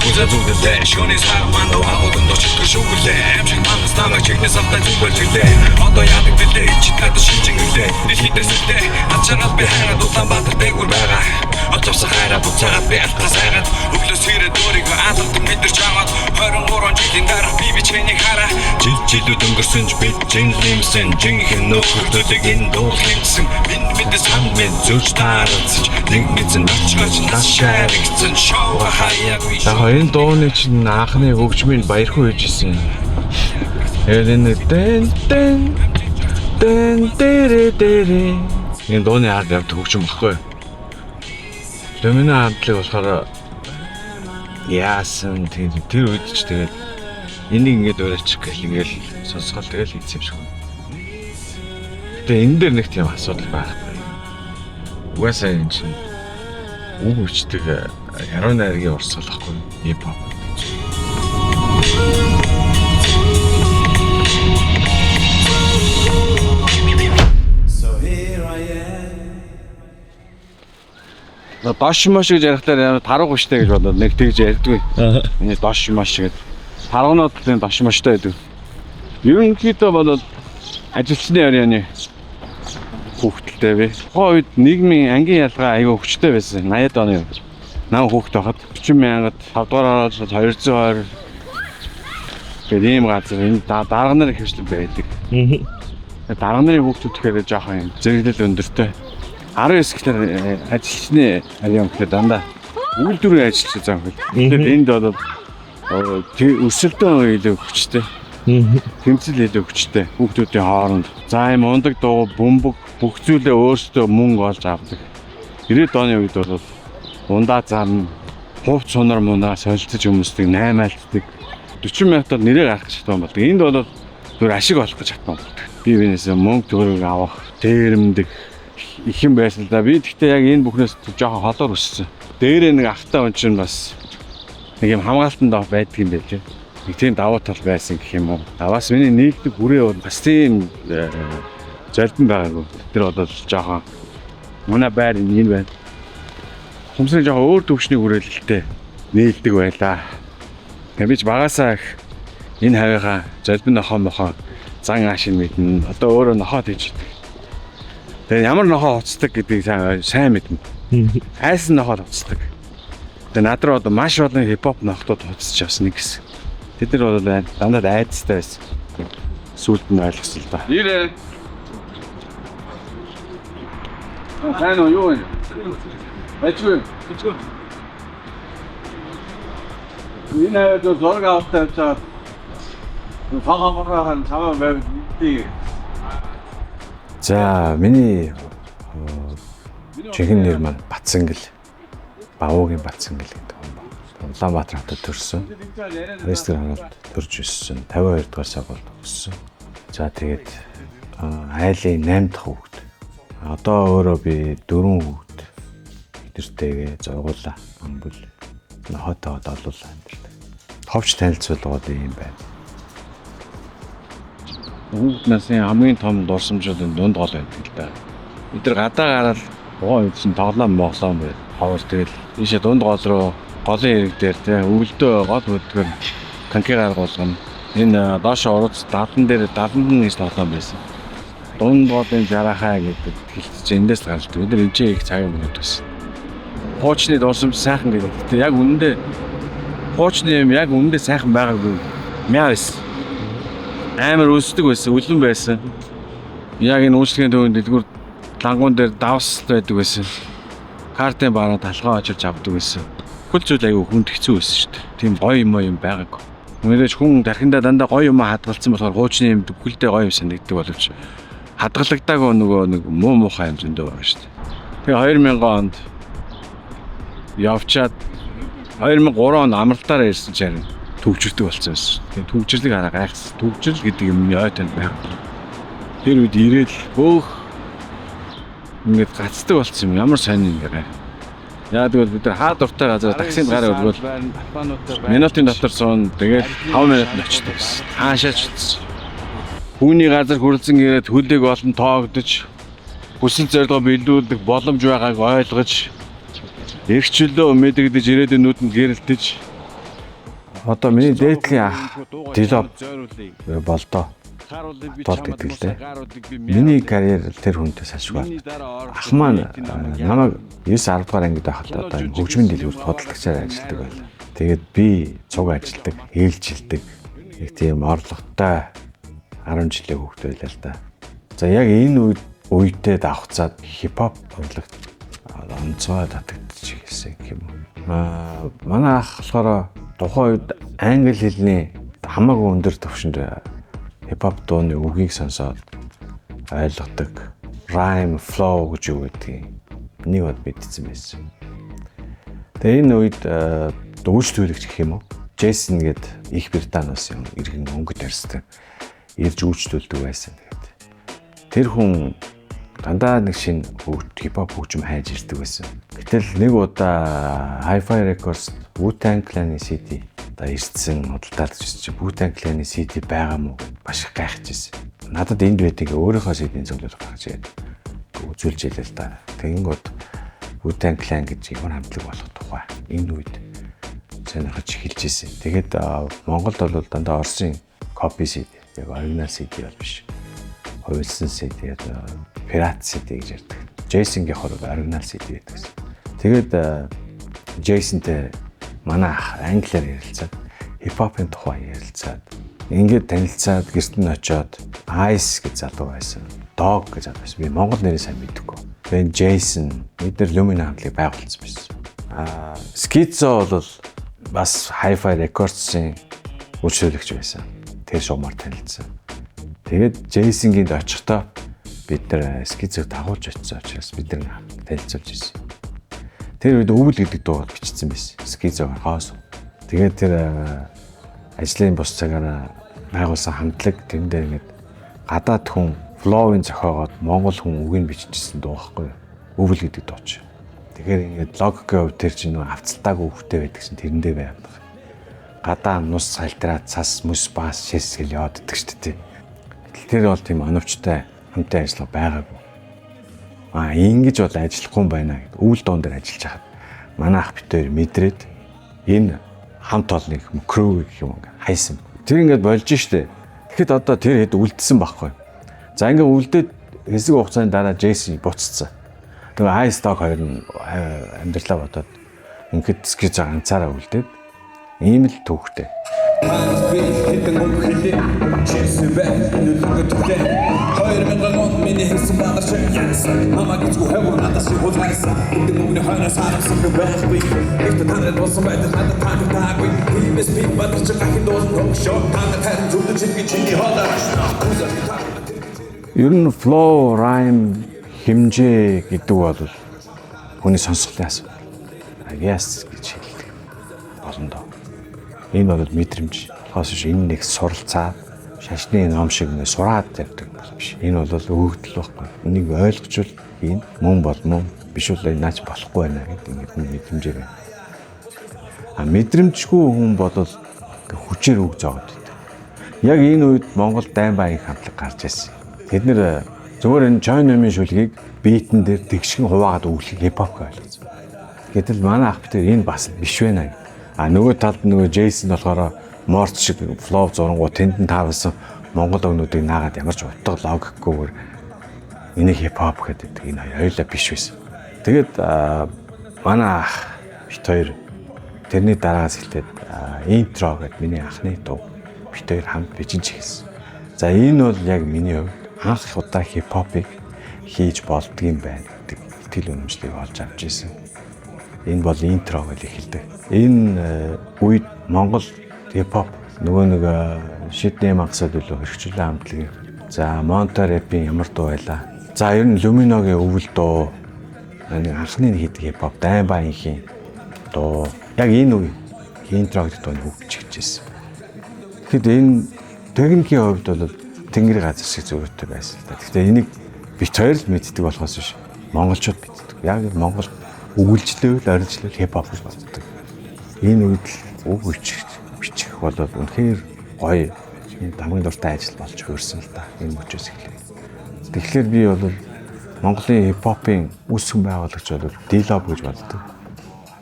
хүзээ зүгэлээ шөнийн сар манд агуулсан дочтой шүглээ амшиг манас намайг чигнээс автаа зүгэлээ одоо яадаг бэлээ читэд шинжингэлээ дэлхийдээсээ ачаарал би хайраад Улаанбаатар дээгүүр байгаа очоос хайраа буцаагаад би алхас хайгаад өглөөс ирээд өөрийгөө алгад мэдэрч аваад 23 жилийн дараа би бичгэнийг хараа жилүүд өнгөрсөн ч бид жинлэмсэн жинхэнэ нөхөрлөлийг энэ дуу хэмсэн бидээс хангын зүрх тааралцж нэг мэдсэн очгоч нашаар игцэн шоу хаяагүй За энэ дууны чинь анхны хөгжмийн баярхан үйжсэн. Энэ тэн энэ дууны ард явд хөгжим баггүй. Домино хамтлаг болохоор яасан тэр үед ч тэгээд энийг ингэж өөрөчих гэх ингээл сонсгол тэгэл хийсэн юм шиг. Тэгээ энэ дээр нэг тийм асуудал байхгүй. Угаасаа энэ чинь үг хүчтэй яруу найргийн урсгал ахгүй хип-хоп. Дош маш гэж ярихтаар таруу гүштэй гэж бодоод нэг тэгж ярьдгүй. Энэ дош маш гэж таргунууд нь дош маштай байдаг. Ерөнхийдөө бодоод ажилчны оройны хүүхдэлтэй би. Тухайн үед нийгмийн ангийн ялгаа аягүй хүчтэй байсан. 80-аад оны үед. Наа хүүхд байхад 40,000-ад 5 дугаар ороод 220 гэдэг ийм газар энэ дарга нарын хвшлэн байдаг. Дарга нарын хүүхдүүд гэхээр жоохон зэрэглэл өндөртэй. 19 гэхээр ажилчны арийн гэхээр дандаа үйлдвэрийн ажилч зам хэл. Тэгэхээр энд бол өсөлтөө илүү хүчтэй. Тэмцэл илүү хүчтэй. Хүүхдүүдийн хооронд. За юм ундаг дуу бөмбөг бүх зүйлээ өөрсдөө мөнгө олж авдаг. 90-ад оны үед бол ундаа зам хувц сунар мунаа солилцож хүмүүсийг наймаалтдаг. 40,000-аар нэрээ гарах гэж хатсан болдог. Энд бол зүгээр ашиг олох гэж хатсан болдог. Би бинээсээ мөнгө төгрөг авах, дээрэмдэг их юм байсан л да. Би гэхдээ яг энэ бүхнээс жоохон холоор өссөн. Дээрээ нэг ахтай хүн чинь бас нэг юм хамгаалтанд байдаг юм байл чинь. Нэг тийм давуу тал байсан гэх юм уу. Бас миний нийлдэг хүрээ бол бас тийм золдон байгаагүй. Тэр бол жоохон манай байр энэ байна. Хүмүүсийн жоохон өөр төвчний хүрээлэлтэй нийлдэг байлаа. Би ч багасаа их энэ хавийнхаа золдон нохоо зан аашин мэднэ. Одоо өөрөө нохоод хийж байдаг. Тэгээ ямар нохоо хуцдаг гэдгийг сайн мэднэ. Айсан нохоо хуцдаг. Тэгээ над руу одоо маш олон хипхоп нохтууд хуцж авсан нэг гэсэн. Тэд нар бол дандаа айдастай байсан. Сүүлд нь ойлгосон л да. Ирээ. Сайн уу юу вэ? Бачгүй. Энэ зураг авах тавьчаад фахамгахан цаваа байв дий. За миний чихэн нэр маань Бацангэл. Бавуугийн Бацангэл гэдэг хүн байна. Улаанбаатар хотод төрсөн. Ресторанд төрж өссөн. 52 дугаар сард өссөн. За тэгээд айлын 8 дахь хүүхэд. Одоо өөрөө би 4 хүүхэд эдэртэйгээ зургуулаа. Амбул нохотоод олуулаа амьдэрдэг. Товч танилцуулгууд юм байна. Хүүхэд насны хамгийн том дурсамжууд энэ дунд гол байдаг л да. Бид нар гадаа гараад гоо үйдсэн тоглоом моглоом байд. Ховор тэгэл ийшээ дунд гол руу голын хэрэг дээр те өвөлдөө гол хөдгөр танки гаргуулгана. Энэ доош урууц дадан дээр дадан нь ийш тоглоом байсан. Дунд голын жарахаа гэдэг хэлтэж эндээс гаралтай. Бид нар энэ их цаг юм өгдөгсөн. Хуучны дурсамж сайхан гэдэг. Гэтэ яг үнэндээ хуучны юм яг үнэндээ сайхан байгаагүй. Мяа байсан. Амар өсдөг байсан, үлэн байсан. Яг энэ үйлчлэгийн төвөнд дэлгүүр лангуун дээр давс байдаг байсан. Картын бараа талхаа очиж авдаг байсан. Бүхэл зүйл аягүй хүнд хэцүү байсан шүү дээ. Тийм гоё юм байгаагүй. Мөрөж хүн дархиндаа дандаа гоё юм хадгалсан болохоор хуучны юм бүхэлдээ гоё юм санагддаг боловч хадгалагдаагүй нөгөө нэг муу муухай юм зөндөө байгаа шүү дээ. Тэгээ 2000 онд явчаад 2003 онд амралтаараа ирсэн чинь төвчөрдөг болсон байсан. Тэгээ төвчрлийг хараа гайхсан. Төвчрл гэдэг юм яа тань байх. Тэр үед ирээл өөх ингээд гацдаг болсон юм. Ямар сайн юм бэ? Яа тэгвэл бид нар хаа дуртай газар таксинд гараа өргөөл минутын дотор суун тэгээд 5 минут очдог гэсэн. Хаашаач утсан. Хүүний газар хүрлцэн ирээд хөлийг олон тоогдож хүсэл зорилгоо биелүүлэх боломж байгааг ойлгож эрхчлөө мэдэгдэж ирээдүйн нүдэнд гэрэлтэж Одоо миний дээдлийн ах Дилоп болдоо. Бол гэдэг л дээ. Миний карьер тэр хүнтэй салшгүй. Ах маань намайг 9-10 дугаар ангид байхад одоо хөгжмийн дэлгүүрт бодлогчаар ажилладаг байл. Тэгээд би цуг ажилладаг, ээлжилдэг. Нэг тийм орлоготой 10 жилийн хүүхэд байлаа л да. За яг энэ үедээ давхцаад хипхоп урлагт онцгой татагдчих гэсэн юм. Манай ах болохоор тухайн үед англи хэлний хамаагүй өндөр түвшинд хипхоп дууны үгийг сонсоод ойлгодог. Rhyme, flow гэж юу гэдгийг нэг бод мэдсэн байсан. Тэгээ энэ үед үйлчлүүлэгч гэх юм уу? Джейсон гээд Их Британиас юм иргэн өнгөт ярьсан. Ирж үйлчлүүлдэг байсан. Тэр хүн дандаа нэг шин хипхоп хөгжим хайж ирдэг байсан. Гэтэл нэг удаа Hi-Fi Records Wu-Tang Clan-ы CD ирсэн худалдаад чи Wu-Tang Clan-ы CD байгаа мó маш их гайхажсэн. Надад энд байдгийг өөрийнхөө CD-ийн зөвлөл гаргаж ирээд үзүүлж илээ л да. Тэгэнгүүт Wu-Tang Clan гэж ямар хамтлаг болох тухай энэ үед сонирхож эхэлж ирсэн. Тэгээд Монголд бол дандаа Оросын copy CD, яг оригинал CD бол биш. Хувилсан CD, пират CD гэж ярьдаг. Джейсонгийн хорог оригинал CD гэдэг. Тэгээд Джейсонтэй манай ах англиар ярилцаад хипхопын тухай ярилцаад ингээд танилцаад гэрт нь очиод Ice гэж залуу байсан. Dog гэж залуу байсан. Би монгол нэрийг сайн мэдэхгүй. Тэгээд Jason бид нар Lumina хамтлагийг байгуулсан байсан. Schizo бол бас Hi-Fi Records-ийн үйлчлүүлэгч байсан. Тэр шуумаар танилцсан. Тэгээд Jason-гинд очихдоо бид нар Schizo-г дагуулж очсон учраас бид нар танилцуулж ирсэн. Тэр үед өвөл гэдэг дуу бичсэн байсан. Schizo-г хоос. Тэгээд тэр ажлын бус цагаараа байгуулсан хамтлаг тэндээ ингээд гадаад хүн флоуын зохиогоод монгол хүн үгийг биччихсэн дуу байхгүй юу? Өвөл гэдэг дууч. Тэгэхээр ингээд логикийн хувь тэр чинь авцалтаагүй хөвтэй байдаг чинь тэрэндээ байдаг. Гадаа нус салтраад цас мөс бас шэсгэл яваад иддэг шүү дээ. Тэр бол тийм оновчтой хамтын ажиллага байгаагүй. Ингэж бол ажиллахгүй юм байна гэд өвөл дуун дээр ажиллаж хахад манай ах битээр мэдрээд энэ хамт олныг crew гэх юм хайсан. Тэр ингээд болж штэ. Тэгэхэд одоо тэр хэд үлдсэн байхгүй. За ингээд үлдээд хэсэг хугацааны дараа Джейси буцсан. Тэгээ Ice Dog хоёр нь амьдралаа бодоод ингээд Schizo ганцаараа үлдээд ийм л төвхтэй. Ер нь flow, rhyme, хэмжээ гэдэг бол хүний сонсголын асуудал. Yes гэж хэлдэг. Болно доо. Энэ бол мэдрэмж. Хаас энэ нэг суралцаа шашны ном шиг нэг сураад явдаг биш. Энэ бол өгөгдөл байхгүй. Энийг ойлгочвол энэ мөн бол мөн биш үл наач болохгүй байна гэдэг ингэж мэдрэмжээр байна. Мэдрэмжгүй хүн бол хүчээр үг зоогод байдаг. Яг энэ үед Монгол дайн баян хамтлаг гарч ирсэн. Тэд нэр зөвхөн энэ Choi Nomi шүлгийг битэн дээр тэгшгэн хуваагаад өглөх хипхоп ойлгосон. Гэтэл манай ах битэр энэ бас биш байна. Нөгөө талд нөгөө Jason болохоор морт шиг флоу зурангуу тэнд нь таарсан монгол өгнүүдийг наагаад ямар ч утга логикгүйгээр энийг хипхоп гэдэг энэ хоёулаа биш байсан. Тэгээд манай ах бит хоёр тэрний дараагаас хэлээд интро гэдэг миний анхны дуу бит хоёр хамт бичиж эхэлсэн. За энэ бол яг миний хувьд анх удаа хипхопыг хийж болдгийм байна гэдэг итгэл үнэмшлийг олж авч ирсэн. Энэ бол интро гэж эхэлдэг. Энэ үед Монгол хипхоп нөгөө нэг шидний мансад үлээ хөргчлээ хамтлагийн. За Монта рэпийн ямар дуу байлаа. За ер нь Luminoгийн өвөл дуу нэг анхны хийдэг хипхоп дайн баянхийн дуу. Яг энэ үе интро гэдэг дууны хөгжчихжээ. Тэгэхэд энэ техникийн хувьд бол тэнгэр газар шиг зөрүүтэй байсан л да. Гэхдээ энийг бит хоёр л мэддэг болохоос биш. Монголчууд мэддэг. Яг Монгол өгүүлжлэвэл орилжлэл хипхоп гэж боддог. Энэ үед л үг бичих бол үнэхээр гоё дамгын дуртай ажил болж хөрсөн л да. Энэ мөчөөс эхлэв. Тэгэхээр би бол Монголын хипхопын үүсгэн байгуулагч бол Дилоп гэж боддог.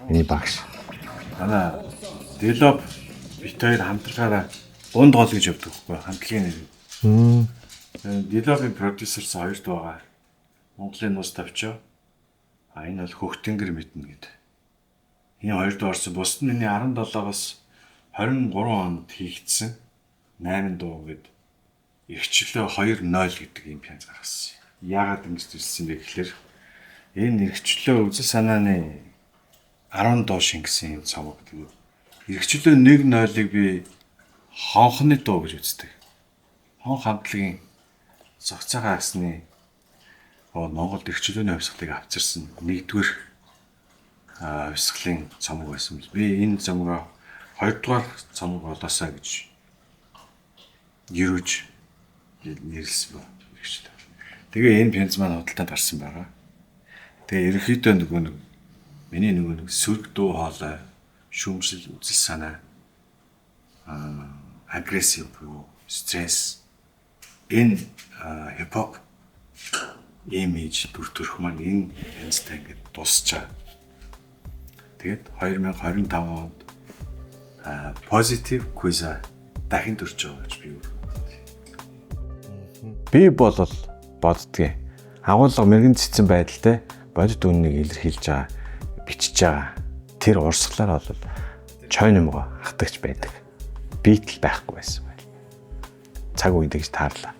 Миний багш. Манай Дилоп бит хоёр хамтлагаараа дунд гол гэж явдаг байхгүй хамтлагийн нэр. Дилогийн продюсерс хоёрд байгаа. Монголын нус тавчаа. Энэ бол хөхтөнгөр мэднэ гэдэг. Энэ хоёрд орсон. Бусд нь миний 17-оос 23 онд хийгдсэн 8 дуу гэдэг эргчлөө 2.0 гэдэг юм пянз гаргасан. Яагаад ингэж ирсэн бэ гэхээр энэ эргчлөө үзэл санааны 10 дуу шингэсэн юм цомог гэдэг. Эргчлөө 1.0-ыг би хонхны дуу гэж үздэг. Хон хамтлагийн зохицоо гасны Монголд эргчлөөний хувьсгалыг авчирсан нэгдүгээр хувьсгалын цомог байсан. Би энэ цомгоо 2 дугаар цомог болоосаа гэж ерөөж нэрлсэн байна. Тэгээ энэ пянз маань худалдаанд гарсан байгаа. Тэгээ ерөнхийдөө миний сөрөг дуу хоолой, шүүмжил, үзэл санаа, агрессив буюу стресс, энэ хипхоп имиж төрөх маань энэ пянзтай ингээд дуусчаа. Тэгээд 2025 онд Positive Quiz дахин төрж байгаа гэж би боддгийн. Агуулга мэрэгэн цэцэн байдалтай бодит үннийг илэрхийлж байгаа, бичиж байгаа. Тэр урсгалаар бол чойномгоо хатагч байдаг. Битл байхгүй байсан байл. Цаг үед гэж таарлаа.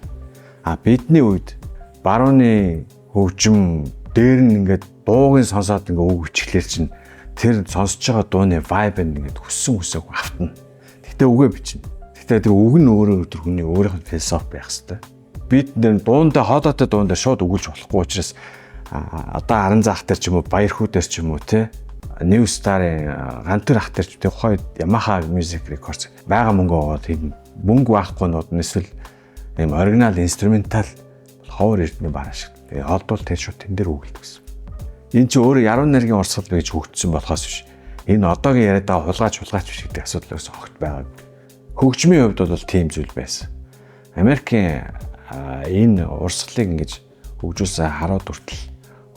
Бидний үед барууны хөгжим дээр нь ингээд дуугийн сонсоод ингээд үг бичлэр чинь тэр сонсож байгаа дууны vibe ингээд хүссэн хүсээг автна. Гэхдээ үгээ бичнэ. Гэхдээ тэр үг нь өөрөө хүний өөрийнх нь философи байх хэвээр. Бид нэр дуунда хоолойтой дуунда шууд өгүүлж болохгүй учраас одоо Аран заах дээр ч юм уу Баяр хүү дээр ч юм уу те New Star-ын гантөр ах дээр ч тэр хойд Yamaha Music Records байгаа мөнгө аваад тийм мөнгө байхгүй нууд эсвэл ийм оригинал инструментал ховор эрдмийн бараа шиг. Тэгээ олдвол тэр шууд тэн дээр өгүүлдэг гэсэн. Энэ чи өөрөө яруу найргийн урсгал гэж хөгжсөн болохоос биш. Энэ одоогийн яриад байгаа хулгайч биш гэдэг асуудал өсө огт байгаа. Хөгжмийн хувьд бол тийм зүйл байсан. Америкийн энэ урсгалыг ингэж хөгжүүлсэн харууд хүртэл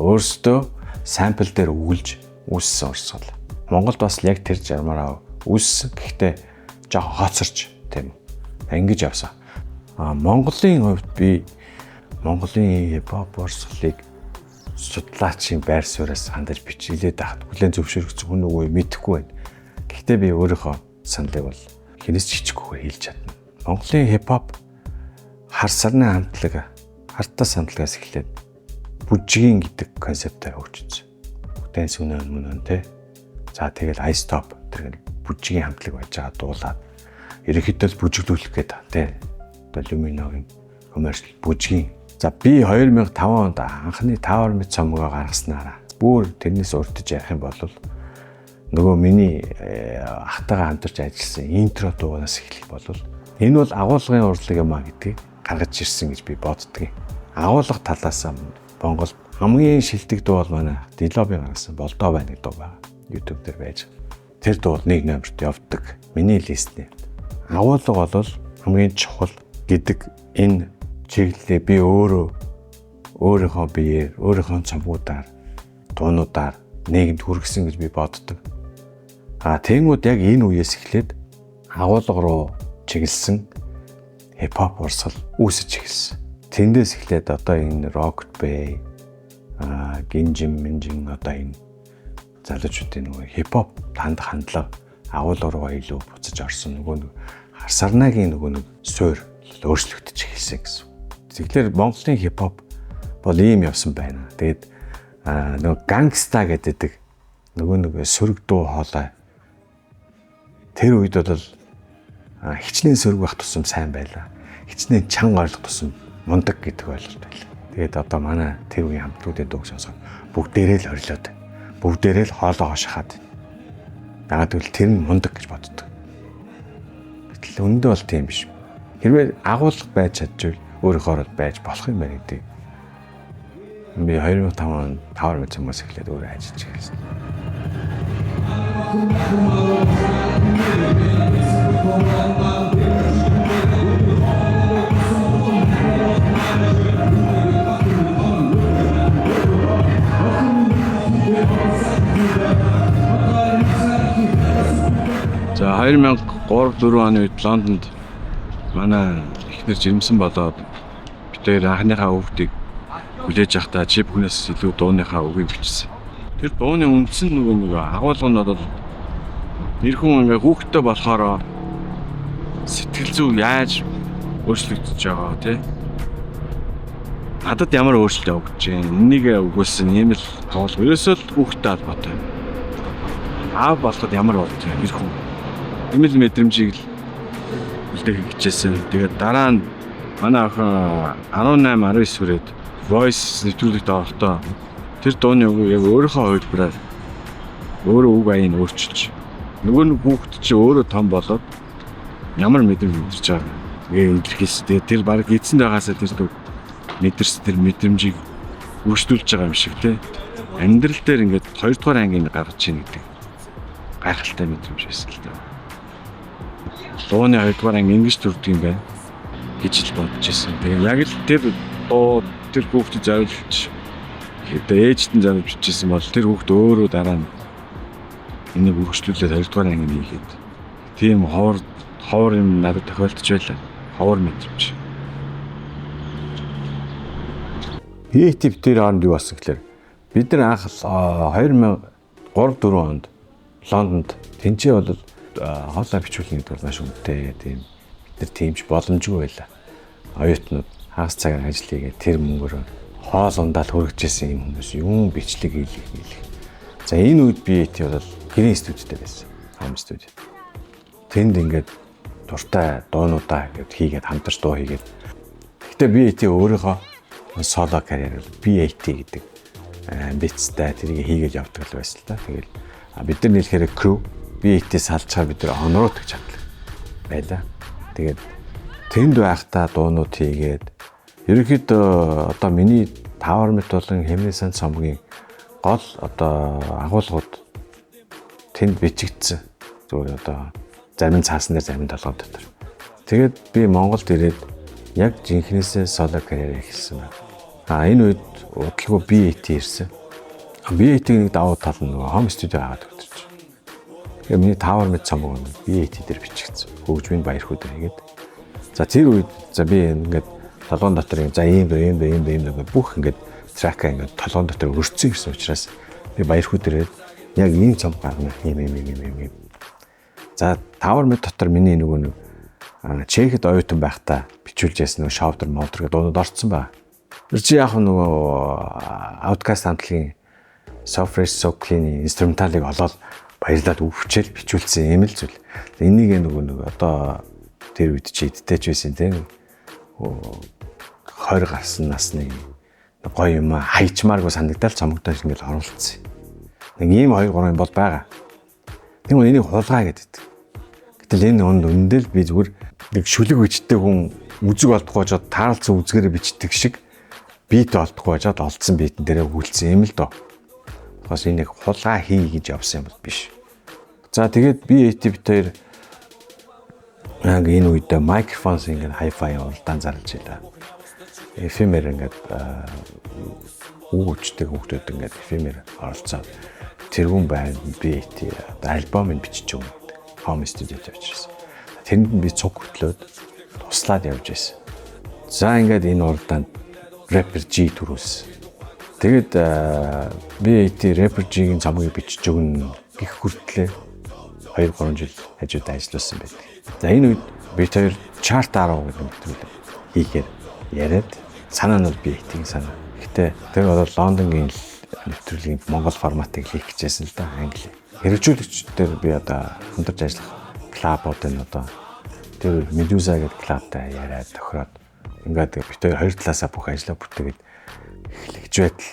өөрсдөө сампл дээр өгүүлж үүссэн урсгал. Монголд бас яг тэр жармаараа үүссэн. Гэхдээ жоохон хоцорч тийм ингэж явсан. Монголын хувьд би Монголын хипхоп урсгалыг судлаачийн байр сууриас хандаж бичлээд ахт хүлэн зөвшөөрөгч хүн үгүй мэдэхгүй байна. Гэхдээ би өөрийнхөө саналыг бол хинээс ч хичгүйгээр хэлж чадна. Монголын хипхоп хар сарны хамтлаг, хартас хамтлагаас эхлээд бүжгийн гэдэг концептээр хөгжсөн. Бүтэн сүнэн мөн тэ. За тэгэл Ice Top тэр бүжгийн хамтлаг байж байгаа дуулаад ерөнхийдөө бүжиглүүлэх гэдэг тэ. Lumino-гийн коммерчл бүжгийн. За би 2005 онд анхны Tower Mid цомгоо гаргаснараа бүр тэрнээс урдж явах юм бол нөгөө миний ахтайгаа хамтарч ажилласан интро дуугаас эхлэх бол энэ бол агуулгын урлаг юм а гэдгийг гаргаж ирсэн гэж би боддгийн. Агуулга талаас Монгол хамгийн шилдэг дуу бол манай Дилоби гаргасан Болдоо байна гэдэг дуу байгаа. YouTube дээр байж. Тэр дуу нэг номерт явдаг. Миний листний. Агуулга бол хамгийн чухал гэдэг энэ чиглэлээ би өөрийнхөө биеэр, өөрийнхөө цамгуудаар, дуунуудаар нийгэмд хүргэсэн гэж би боддог. Тэнгүүд яг энэ үеэс эхлээд агуулга руу чиглэсэн хипхоп урсгал үүсэж эхэлсэн. Тэндээс эхлээд одоо энэ Rocket Bay, Гинжин одоо энэ залуучуудын нөгөө хипхоп хандлага агуулга руу илүү буцаж орсон. Нөгөө хар сарнагийн нөгөө суурь өөрчлөгдөж эхэлсэн гэсэн. Тэгэхээр Монголын хипхоп бол ийм явсан байна. Тэгээд нөгөө гангста гэдэг нөгөө сөрөг дуу хоолой тэр үед бол хичнээн сөрөг байх тусам сайн байлаа. Хичнээн чанга ойлгох тусам мундаг гэдэг ойлголт байлаа. Тэгээд одоо манай тэр үеийн хамтлагуудын дууг сонсоод бүгдээрээ л орилоод бүгдээрээ л хоолоо хошихад ягаад гэвэл тэр нь мундаг гэж боддог. Гэтэл өндөө бол тийм биш. Хэрвээ агуулга байж чадчихвал өөрөөр байж болох юм байна гэдэг. Би 2005 онд Tower Mid цомгоос эхлээд өөрөө ажиллаж эхэлсэн. За 2003-4 оны үед Лондонд манай эхнэр жирэмсэн болоод бид хоёр анхныхаа хүүхдийг хүлээж авахдаа чи бүхнээс илүү дууныхаа үгийг бичсэн. Тэр дууны үндсэн нэг агуулга нь бол нэр хүн ингээ хүүхдтэй болохоор сэтгэл зүй яаж өөрчлөгдөж байгаа тий. Надад ямар өөрчлөлт өгч जैन. Энийг өгүүлсэн юм л тоол. Ерөөсөө л хүүхдтэй холбоотой. Аав болоход ямар болж байгаа нэр хүн. Имэл мэдрэмжийг л үлдээх хичээсэн. Тэгээд дараа нь манай охин 18 19 хүрээд voice нэвтрүүлэгт орохдоо тэр дууны үг яг өөрийнхөө хувьдбараар өөрөө үг аяыг өөрчилж нөгөө нэг хүүхд чи өөрөө том болоод ямар мэдрэмж мэдэрч байгаа. Илэрхийлсэн. Тэгээд тэр баг эцэнд байгаасаа тэр мэдэрс тэр мэдрэмжийг өргөжлүүлж байгаа юм шиг тий. Амьдрал дээр ингээд 2 дугаар ангийн гаргаж ийн гэдэг гайхалтай мэдрэмж байсан л да. Дууны 2 дугаар анги ингэж төрдөг юм байна гэж л бодож байсан. Тэгээд яг л тэр хүүхдэд зориулж ээжтэн зориулж бичсэн бол тэр хүүхд өөрөө дараа нь энийг өргөжлүүлээд 2 дугаар анги хийгээд тийм ховор юм надад тохиолдож байлаа. Ховор мэдрэмж. Хийтив дээр хооронд юу болсон гэхээр бид нар анх 2003-4 онд Лондонд тэнцээ бол хоолой бичүүлэх гэдэг бол маш үнэтэй тийм бид нар тиймч боломжгүй байлаа. Оюутнууд хагас цагаар ажил хийгээд тэр мөнгөөр хоол ундаал хөргөжсэн юм хүмүүс юм бичлэг хийлгэх. За энэ үед би бол гэрийн студиуд байсан. Home studio. Тэнд ингээд дуртай дуунуудаа ингээд хийгээд хамтарч дуу хийгээд. Гэхдээ би өөрийнхөө соло карьер BAT гэдэг амбицтай тэрийг хийгээд явдаг л байсан л да. Тэгэл бид нар нэлэхээр crew BAT-ээс салчаар бид нар онрууд гэж чадлаа байлаа. Тэгээд тэнд байхдаа дуунууд хийгээд ерөнхийдөө одоо миний Tower Met болон Хэмнээ сан цомгийн гол одоо агуулгууд тэнд бичигдсэн. Зүгээр одоо зарим цаасан дээр зарим толгой дотор. Тэгээд би Монголд ирээд яг жинхнээсээ соло карьер эхэлсэн байна. Энэ үед удалгүй BAT ирсэн. BAT-ийг нэг давуу тал нь нөгөө home studio аваад өгдөж. Тэгээ миний Tower Met цомог BAT дээр бичигдсэн. Хөгжмийн баяр хөдөр хийгээд. За тэр үед би ингээд толгойн дотор ийм бүх ингээд тракаа ингээд толгойн дотор өрцсөн гэсэн учраас би баяр хөдөрөөд яг ийм цомог гаргана ийм. За Tower Met дотор миний нөгөө Чехэд оюутан байхдаа бичүүлж яссан нөгөө шовдер модер гэдэг дуудад орцсон байна. Тэр чи яг нөгөө Outcast хамтлагийн So Fresh So Clean инструменталыг олоод баярлаад өвчөөл бичүүлсэн юм л зүйл. Энийг нөгөө одоо тэр үед чи идтэйч байсан тийм 20 гарсан насны гоё юм хайчмааргүй санагдал цомогдож ингээд оруулсан. Нэг ийм 2-3 юм бол байгаа. Тэгвэл энийг хулгай гэдэг. Гэтэл энэ өндөл би зүгээр нэг шүлэг бичдэг хүн үзэг олдохгүй жоод таарлцсан үзгээрээ бичдэг шиг бит олдохгүй жоод олдсон битэн дээрээ хүлцсэн юм л доо. Бас энэ яг хулгай хий гэж явсан юм бол биш. За тэгээд би AT-ээр яг энэ үед микрофонс ингээд hi-fi уралдаан зарлж байлаа. FM-ээр ингээд үүчтэй хүүхдүүд ингээд FM-ээр оролцоод тэрүүн байна би AT альбомыг бичиж өгнө. Home studio-д явчихсан. Тэнд би цуг хөтлөөд туслаад явж байсан. За ингээд энэ уралдаанд rapper G төрүүлсэн. Тэгэд BAT rapper G-ийн цомгийг бичиж өгнө гэх хүртлээр 2-3 жил хажууд ажилласан байдаг. За энэ үед бид хоёр chart 10 гэдэг нэвтрүүлэг хийхээр яриад санаа нь BAT-ийн санаа. Гэхдээ тэр бол Лондонгийн нэвтрүүлгийн Монгол форматыг хийх гэжсэн л да англи. Хэрэгжүүлэгчдээр би одоо хамтарч ажиллах клубууд энэ одоо тэр Medusa гэдэг клубтай яриад тохироод ингээд бид хоёр талаасаа бүх ажлаа бүтээгээд эхлэж байтал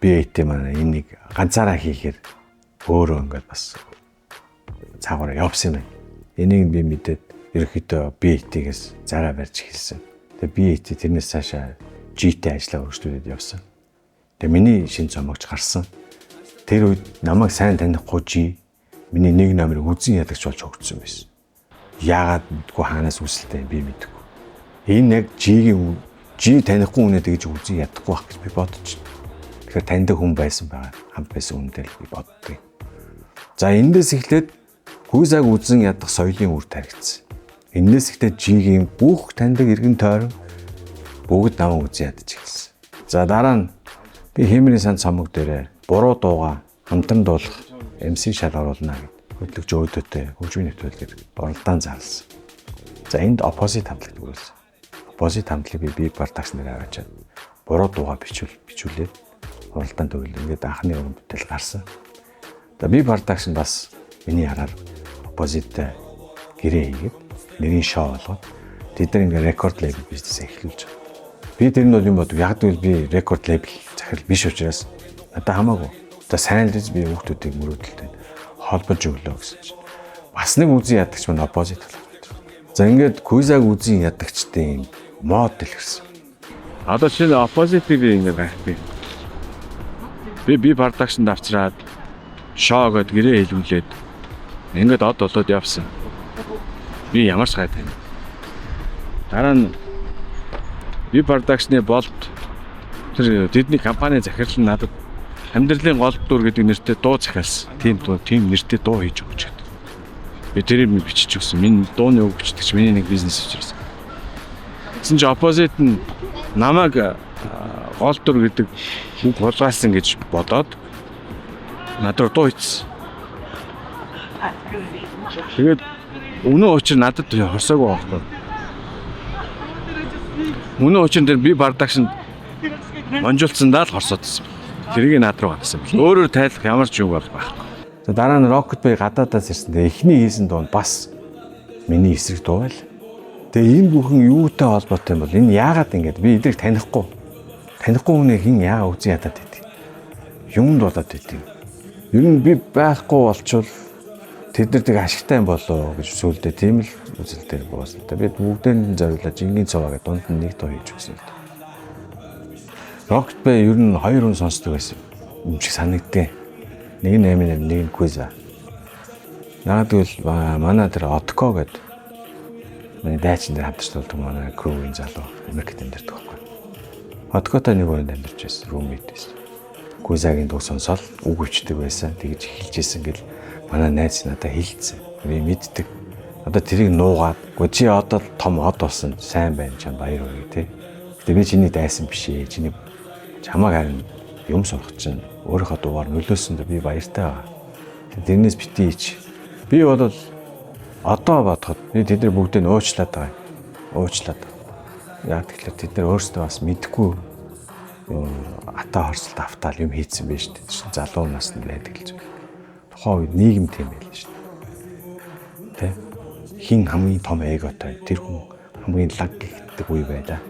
BAT манай энийг ганцаараа хийхээр өөрөө ингээд бас цаагаараа явсан юм байна. Энийг би мэдээд ерөнхийдөө BAT-гээс зараа барьж эхэлсэн. Тэгээ BAT тэрнээс цаашаа G-тэй ажиллаа өргөжлүүлээд явсан. Тэгээ миний шинэ цомогч гарсан. Тэр үед намайг сайн танихгүй G миний нэг номерыг үзэн ядагч болж хөгжсөн байсан. Яагаад мэдгүй хаанаас үсэлтэй би мэдгүй. Энэ яг G-ийн G танихгүй үнэ тэгж үзэн ядахгүй байх гэж би бодож байна. Тэгэхээр таньдаг хүн байсан байгаа. Хамт байсан хүнтэй л би боддог. За эндээс эхлээд Хүйсайг үзэн ядах соёлын үр таригдсан. Энээс ихтэй жигийн бүх таньдаг иргэн тойрон бүгд намайг үзэн ядаж эхэлсэн. За дараа нь би Хэмрийн сан цомог дээрээ буруу дууга хамтран дуулах MC шал оруулна гэд хөтлөгч өөдөөтэй хөгжмийн нэвтрүүлгээр оролдоон зарласан. За энд opposite хамтлаг төрүүлсэн. Opposite хамтлагийг би продакшн дээр аваачаад буруу дууга бичүүлээд оролдоон төрүүл ингээд анхны уран бүтээл гарсан. За би продакшн бас миний хараар opposite гэрээ хийгээд нэрийн шоу болгоод тэд нар ингээд рекорд лейбл бизнес эхлүүлж байгаа. Би тэр нь бол юм бодов. Яг л би рекорд лейбл захирал биш учраас надад хамаагүй. За сайн л гэж би хүүхдүүдийг мөрөөдөлтэй холбож өглөө гэсэн чинь. Бас нэг үзэн ядагч маань opposite болов. За ингээд Куйзаг үзэн ядагчдын мод дэлгэрсэн. Одоо шинэ opposite би ингээд байх би. Би продакшнд авчираад шоугод гэрээ хэлүүлээд ингээд од болоод явсан. Би ямар ч гайтай. Дараа нь би продакшны болд тэр тэдний компани захирал нь надад амьдралын гол дүр гэдэг нэртэй дуу захиалсан. Тийм нэртэй дуу хийж өгч гэдэг. Би тэрийг бичиж өгсөн. Миний дууны үг бичдэгч миний нэг бизнес учраас. Тэгсэн чинь opposite нь намайг гол дүр гэдэг үг хулгайлсан гэж бодоод надад дуу хийсэн. Тэгээд өнөө учир надад хорсоогүй байхгүй. Өнөө учир дээр би продакшн онжуулсандаа л хорсоодсон. Тэрийг над руу гаргасан бэл. Өөрөөр тайлах ямар ч юм бол байхгүй. За дараа нь Rocket Bay гадаадаас ирсэн. Эхний хийсэн дуу бас миний эсрэг дуу байл. Тэгээ энэ бүхэн юутай холбоотой юм бол энэ яагаад ингэж би эдрийг танихгүй хүний хин яагаад үзэн ядаад байдгийг. Юмд болоод байдгийг. Ер нь би байхгүй болчвол тэд нар тийг ашигтай юм болоо гэж сүулдэ тийм л үзэлтэй буусан. Би бүгдээр нь зориулаад жингийн цаваа гэдэг дунд нь нэг дуу хийж өгсөн л дээ. Rocket Bay ер нь хоёр хүн сонсдог байсан юм шиг санагдтыг. Нэг нь Eminem, нэг нь Kuiza. Наадвал манай тэр Otko гэдэг миний дайчин дээр хамтарч тулдаг манай crew-ийн залуу Америкт амьдардаг байхгүй. Otkoтой нэг өрөөнд амьдарч байсан, roommate байсан. Kuiza-гийн дуу сонсоод үг өвчдөг байсан. Тэгж эхэлжсэн гэл манай найз надад хэлсэн. Би мэддэг. Одоо тэрийг нуугаад чи одоо том од болсон сайн байна чам баяр хүргэе тий. Гэтэ би чиний дайсан биш ээ. Чиний чамайг харин юм сурах чинь өөрийнхөө дуугаар нөлөөсөнд би баяртай байгаа. Тэрнээс битгий ич. Би бол одоо бодоход би тэдний бүгдийг уучлаад байгаа. Уучлаад. Яг тэгэхээр тэд нар өөрсдөө бас мэдгүй ата хорсолт автаал юм хийцэн байж шүү дээ. Залуу наснд байдаг л зүйл. Тухайн үед нийгэм тийм байл шүү дээ. Тэ? Хин хамгийн том эготой тэр хүн хамгийн лаг гихдэг үе байлаа.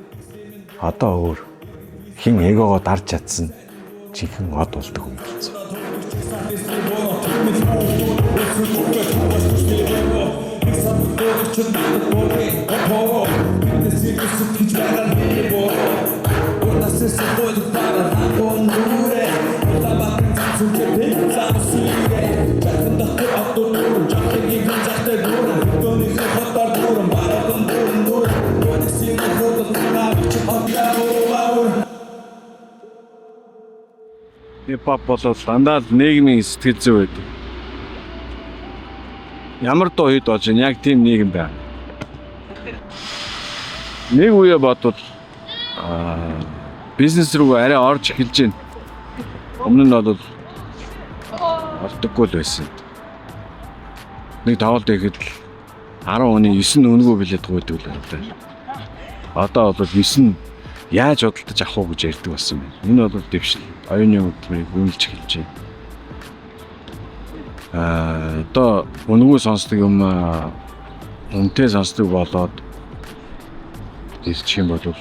Одоо өөр хин эгогоо дарж чадсан чихэн од болдог юм гэсэн. Хип-хоп болоод дандаа нийгмийн сэтгэл зүй байдаг. Ямар дуу хэд болж байна? Яг тийм нийгэм байна. Нэг үе бодвол бизнес рүү арай орж эхэлж байна. Өмнө нь бол олдоггүй л байсан. Нэг тоглолт ихэд 10 оны 9 өнгөө билээд гойдог л байна. Одоо бол 9 яаж худалдаж авах уу гэж ярьдаг болсон байна. Энэ бол дэвшил оюуны хөдөлмөрийг үнэлж эхэлж байна. Одоо өнгөө сонсдог юм үнэтэй сонсдог болоод ирчих юм бол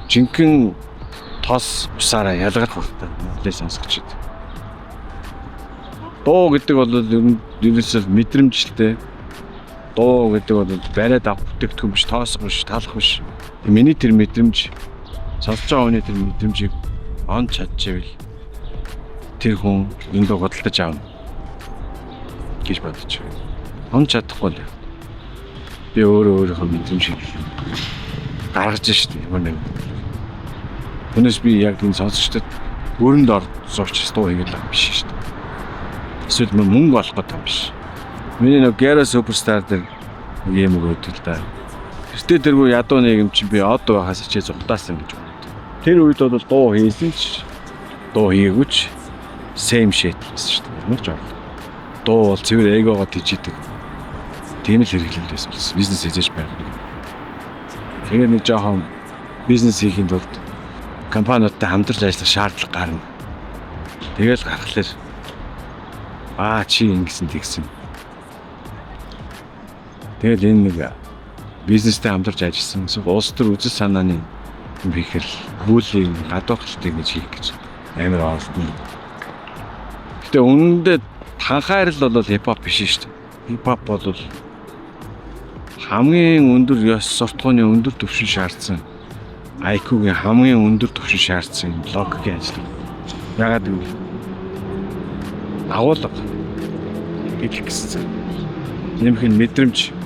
жинхэнэ тос усаараа ялгах хэрэгтэй. Монголын сонсогчид. Дуу гэдэг бол ерөөсөө мэдрэмжлтэй. Дуу гэдэг бол бариад авах бүтээгдэхүүн биш, тоосох биш, талах биш. Миний тэр мэдрэмж сонсож байгаа хүний тэр мэдрэмжийг он чадчихвэл тэр хүн энэ дуу хөдөлж аавна гэж бодож байна. Он чадахгүй л. Би өөрийнхөө мэдрэмжийг гаргаж штеп ямар нэг. Өнөөс би яг энэ сонсогчдод өрөнд орж сууч дуу хийгээл байгаа биш штеп. Эсвэл мөнгө олох гэдэг юм биш. Миний нэг Gera Superstar дээр юм өгөөд л да. Тэртээ тэргүй ядуу нийгэм чи би од байхаас чи зугтаасан гэж боддог. Тэр үед бол дуу хийсэн ч дуу хийгүүч same shit гэсэн шүү дээ. Ямар ч аа. Дуу бол цэвэр эгоогоо тийжидэг. Тийм л хэрэглэн байсан болсон. Бизнес хийж байгаа. Тэгээд нэг жоохон бизнес хийхэд бол компаниудтай хамтарч ажиллах шаардлага гарна. Тэгэл гарахлаар чи ингэсэн тэгсэн. Тэгэл энэ нэг бизнестэй хамтарч ажилласан. Улс төр үзэл санааны юм хийхэр бүлийн гадуурхалтыг гэж хийх гэж амар оролдсон. Гэтэ үнэндээ ханхаар л бол хипхоп биш шүү дээ. Хипхоп бол хамгийн өндөр ёс суртахууны өндөр түвшин шаардсан. IQ-гийн хамгийн өндөр түвшин шаардсан логикийн ажил. Ягаад гэвэл агуулга гэдэг гэсэн. Нэмэх нь мэдрэмж,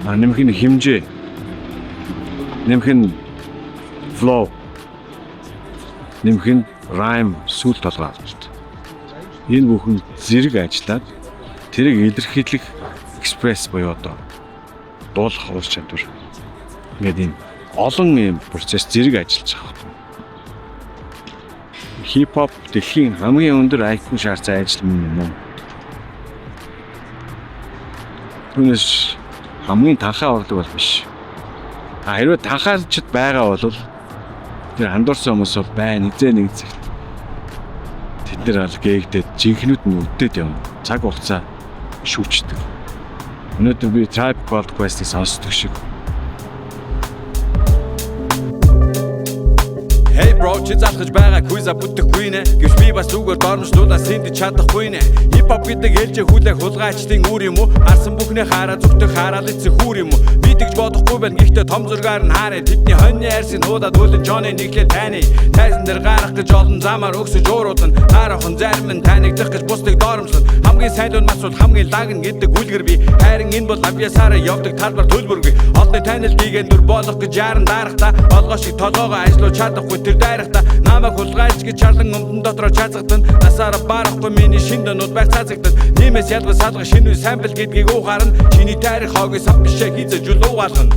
нэмэх нь хэмжээ, нэмэх нь flow, нэмэх нь rhyme, сүл толгой авч. Энэ бүхэн зэрэг ажиллаад тэрийг илэрхийлэх экспресс буюу одоо дуулах ур чадвар. Ингээд энэ олон юм процесс зэрэг ажиллаж байгаа. Хипхоп дэлхийн хамгийн өндөр IQ шаардсан ажил юм. Түүнээс хамгийн танхаа урлаг бол биш. Хэрвээ танхаарчд байгаа бол тэр андуурсан хүмүүс бол байна нэг цагт. Тэд нар аль гээгдээд жинхнүүд нь үдээд явна. Цаг хугацаа шүүчдэг. Өнөөдөр би Tribe Called Quest-ийг сонсдог шиг. Hey bro, чи залхаж байгаа квиза бүтэхгүй нэ. Гэвч би бас зүгээр дормжлуулаа сэнд чадахгүй нэ. Хипхоп гэдэг ээлжээ хүлээх хулгайчдын үр юм уу? Арсан бүхнээ хараа зүгтээ хараал эцэг хүүр юм уу? Би тэгж бодохгүй байна. Гэхдээ том зургаар нь хараа. Тэдний хоньны арсын хуудаад үлэн Johnny нэглээ таны. Тайзан дээр гарах гэж олон замаар өгсөж ууруудан. Хараахан зарим нь танигдах гэж бусдыг доромжлон. Хамгийн сайн нь масуул хамгийн лагн гэдэг үлгэр би. Хайрын энэ бол авьяасаараа явдаг талбар төлбөргүй. Одны танил гиген дүр болох гэж яран дарахта. Олгоо шиг толгоогоо ажиллуу чадахгүй тэр дайрахта. Намайг хулгайч гэж чарлан өмдөн дотроо чацгатан. Насаараа барахгүй миний шин донууд байх цацагдан. Тиймээс ялгаж салгах шинэ сампл гэдгийг уухаарна. Чиний тарих хоогийг сав бишээ хийзэж улуугаалгана.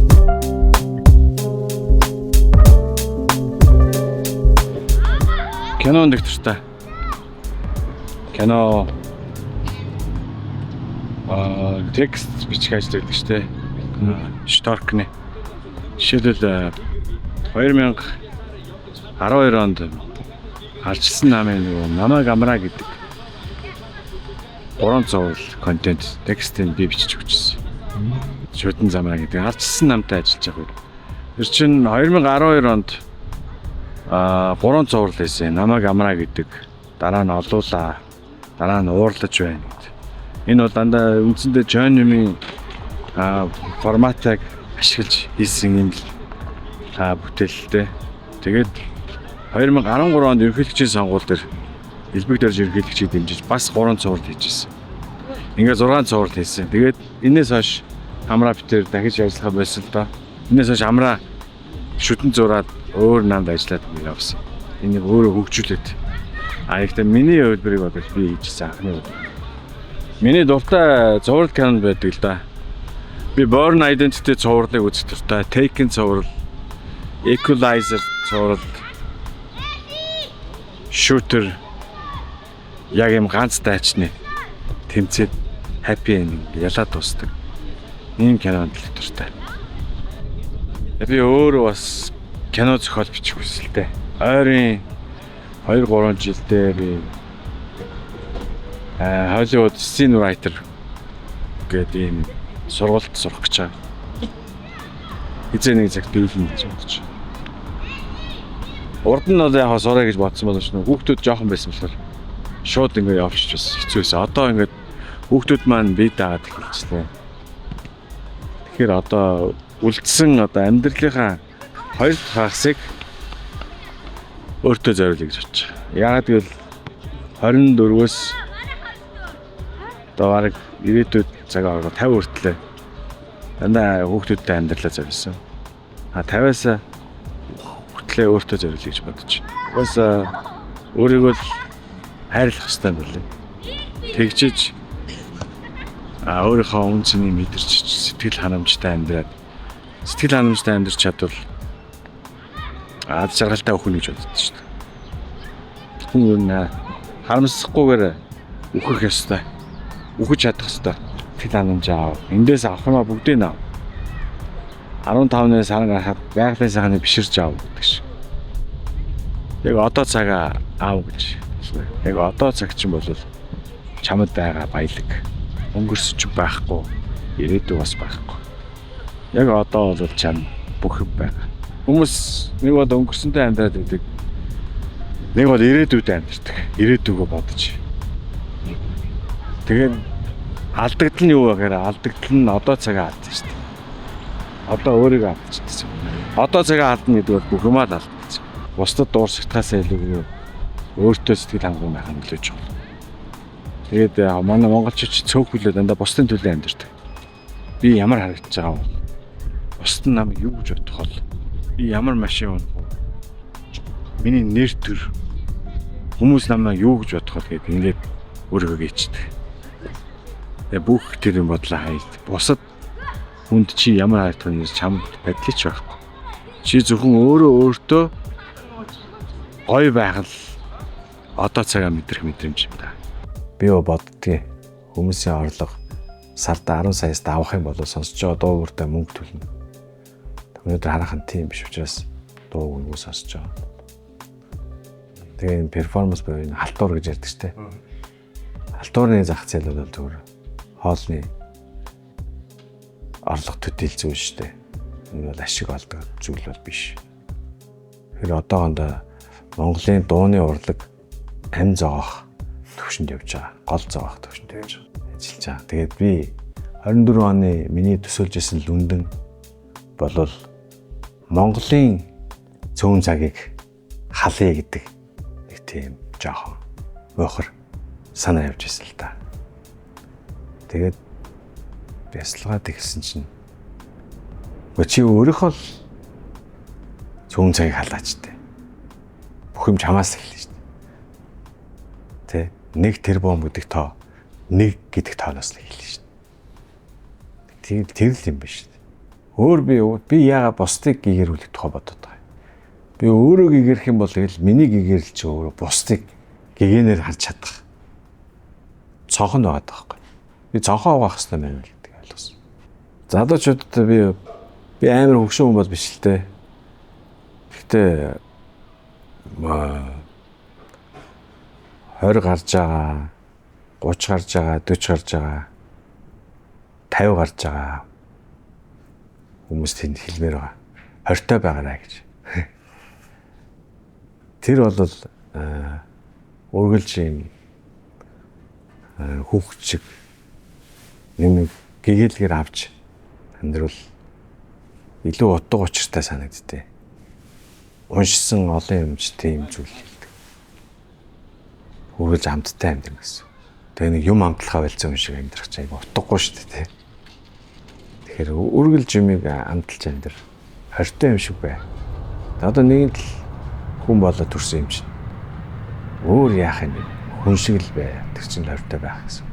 Кинонд их туртай. Кино текст бичих ажилладаг шүү дээ. Шторкны. Жишээлбэл 2012 онд Алчсан намын нөгөө намайг амраа гэдэг 3 цовл контент текстийг би бичиж өгчээсэн. Шүтэн замраа гэдэг Алчсан намтай ажиллаж байгаа үед. Тэр чинь 2012 онд 3 цовл байсан. Намайг амраа гэдэг дараа нь олуулаа. Дараа нь уурлаж байна гэдэг. Энэ бол дандаа үндсэндээ Johnny-ийн форматыг ашиглаж хийсэн юм бүтээлтэй. Тэгээд 2013 онд ерөнхийлөгчийн сонгуул дээр элбэг дөрж ерөнхийлөгчийг дэмжиж бас 3 цуврал хийжсэн. Ингээд 6 цуврал хийсэн. Тэгээд энээс хойш амраа битээр дахиж ажиллах байсан л доо. Энээс хойш амраа шүтэн зураад өөр намд ажиллаад явсан. Энийг өөрөө хөгжүүлээд. Ихтэй миний хөлбөрийг бодож би хийжсэн анхны удаа. Миний дуртай цуврал кино байдаг л да. Би Born Identity цувралыг үзэх дуртай. Taken цуврал, Equalizer цуврал, Shooter яг юм ганц дайчны тэмцээд happy ending ялаад дуусдаг. Ийм кинонд л дуртай. Би өөрөө бас кино зохиол бичих хүсэлтэй. Ойрын 2-3 жилдээ би Hollywood screenwriter гэдэг ийм сургалт сурах гэж байгаа. Эзэн нэг цагт биелнэ гэж бодож байна. Урд нь бол яг сурах гэж бодсон боловч хүүхдүүд жоохон байсан болохоор шууд ингэ явчих бас хэцүү байсан. Одоо ингэ хүүхдүүд маань бие даагаад эхэлчихлээ. Тэгэхээр одоо үлдсэн одоо амьдралынхаа 2 дахь хагасыг өөртөө зориулъя гэж бодож байгаа. Яагаад гэвэл 24-өөс одоо бараг ирээдүйд цагаа 50 хүртлээ дандаа хүүхдүүдтэй амьдралаа зориулсан. 50-аас хүртлээ өөртөө зориулъя гэж бодож байна. Бас өөрийгөө хайрлах хэрэгтэй байлээ. Тэгжиж Өөрийнхөө үн цэнийг мэдэрч сэтгэл ханамжтай амьдраад сэтгэл ханамжтай амьдрч чадвал аз жаргалтай өхөн гэж боддог шүү дээ. Хүн юу нэ харамсахгүйгээр үхэх ёстой. Үхэж чадах ёстой. Сэтгэл ханамж аав. Эндээс авах юмаа бүгдийг аав. 15-наас харан гарахад байгалийн сайхныг биширч аав гэдэг шиг. Яг одоо цагаа аав гэж. Яг одоо цаг чинь бол чамд байгаа баялаг. Өнгөрсөж байхгүй. Ирээдүй бас байхгүй. Яг одоо бол чам бүх юм байна. Хүмүүс нэг бол өнгөрсөнтэй амьдраад байдаг. Нэг бол ирээдүйд амьдардаг. Ирээдүгөө бодож. Тэгээд алдагдал нь юу вэ гэхээр алдагдал нь одоо цагаа алдсан шүү дээ. Одоо өөрийгөө алдчихсан. Одоо цагаа алдна гэдэг бол бүх юмаа л алдчихсан. Бусдад дууршигтаас илүү өөртөө сэтгэл хангалуун байх нь нөлөөж байгаа. Тэгээд манай монголчууд цөөхөлөө дандаа бусдын төлөө амьдардаг. Би ямар харагдаж байгаа вэ? Бусд нь намайг юу гэж бодох бол би ямар машин унах вэ? Миний нэр төр хүмүүс намайг юу гэж бодох вэ гэдэг ингээд өөрийгөө гээчдэг. Тэгээ бүх тэр юм бодлоо хайд. Бусад хүнд чи ямар харагдах нь чамд байдлаач байхгүй. Чи зөвхөн өөртөө гоё байх л одоо цагаа мэдрэх мэдрэмж юм да. Би боддгийг хүмүүсийн орлого сарда 10 саяас давах юм бол сонсож байгаа дуу бүртээ мөнгө төлнө. Өнөөдөр харахын тийм биш учраас дуу үгүй сонсож байгаа. Тэгээ перформанс буюу энэ халтуур гэж ярьдаг ч тийм. Халтуурны зах зээл бол зүгээр хоолны орлого төдийл зүйл шүү дээ. Энэ бол ашиг олдог зүйл бол биш. Тэгэхээр одоохондоо Монголын дууны урлаг амь зоогох төвшөнд явж байгаа. Гол зоогох төвшөнд явж байгаа. Ажиллаж байгаа. Тэгээд би 24 оны миний төсөөлж байсан лүндэн болвол Монголын цөөн цагийг халъя гэдэг нэг тийм жоохон мохор санаа явж байсан л да. Тэгээд бясалгаад ихсэн чинь чи өөрийнхөө л цөөн цагийг халаач тээ. Бүх юм чамаас эхэлнэ шүү дээ. Тэ нэг тэрбум гэдэг тоо нэг гэдэг тооноос л эхэлнэ шүү дээ. Тэр л юм биш шүү дээ. Өөр би яагаад бусдыг гэгэрүүлэх тухай бодоод байгаа юм. Би өөрөө гэгэрэх юм бол тэгэл миний гэгэрэл чи өөрөө бусдыг гэгэнээр харж чадах. Цонхон байгаа байхгүй. Би цонхон угаах хэрэгтэй байна гэдэг ойлгосон. Залуучуудад би амар хөвшин хүн бол биш л дээ. Гэхдээ 20 гарч байгаа, 30 гарч байгаа, 40 гарч байгаа, 50 гарч байгаа хүмүүс тэнд хэлмээр байгаа. 20-той байгаарай гэж. Тэр бол үргэлж юм хүүхчиг нэг гэгээлгээр авч амьдрал илүү утга учиртай санагддээ. Уншсан олон юмч тийм зүйл хэлдэг. Үргэлж амттай амьдрах гэсэн. Тэгээ нэг юм амтлахаа байлцсан юм шиг амьдрах чинь утгагүй шүү дээ. Тэгэхээр үргэлж юмыг амталж амьдр. Хортой юм шиг бай. Одоо нэг л хүн болоод төрсөн юм чинь. Өөр яах юм бэ? Хүн шиг л бай. Тэр чинь хортой байх гэсэн.